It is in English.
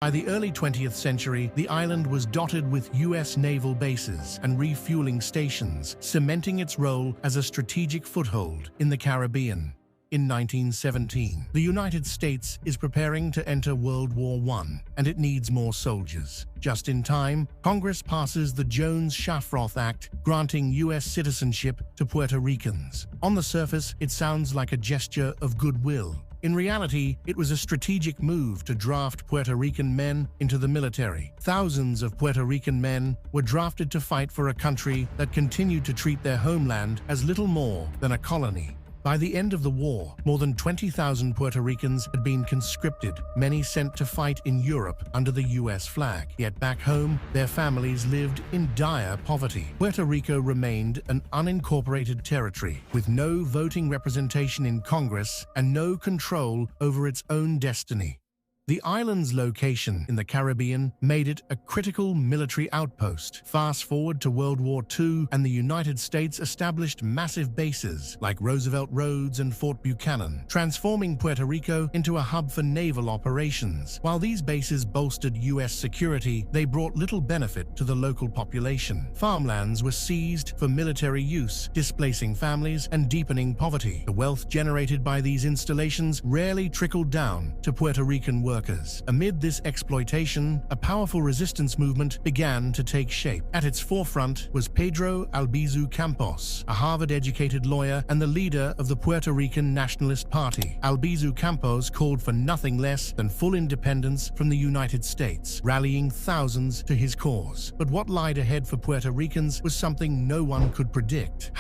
By the early 20th century, the island was dotted with U.S. naval bases and refueling stations, cementing its role as a strategic foothold in the Caribbean. In 1917, the United States is preparing to enter World War I, and it needs more soldiers. Just in time, Congress passes the Jones-Shafroth Act, granting U.S. citizenship to Puerto Ricans. On the surface, it sounds like a gesture of goodwill. In reality, it was a strategic move to draft Puerto Rican men into the military. Thousands of Puerto Rican men were drafted to fight for a country that continued to treat their homeland as little more than a colony. By the end of the war, more than 20,000 Puerto Ricans had been conscripted, many sent to fight in Europe under the U.S. flag. Yet back home, their families lived in dire poverty. Puerto Rico remained an unincorporated territory, with no voting representation in Congress and no control over its own destiny. The island's location in the Caribbean made it a critical military outpost. Fast forward to World War II, and the United States established massive bases like Roosevelt Roads and Fort Buchanan, transforming Puerto Rico into a hub for naval operations. While these bases bolstered U.S. security, they brought little benefit to the local population. Farmlands were seized for military use, displacing families and deepening poverty. The wealth generated by these installations rarely trickled down to Puerto Rican workers. Amid this exploitation, a powerful resistance movement began to take shape. At its forefront was Pedro Albizu Campos, a Harvard-educated lawyer and the leader of the Puerto Rican Nationalist Party. Albizu Campos called for nothing less than full independence from the United States, rallying thousands to his cause. But what lied ahead for Puerto Ricans was something no one could predict.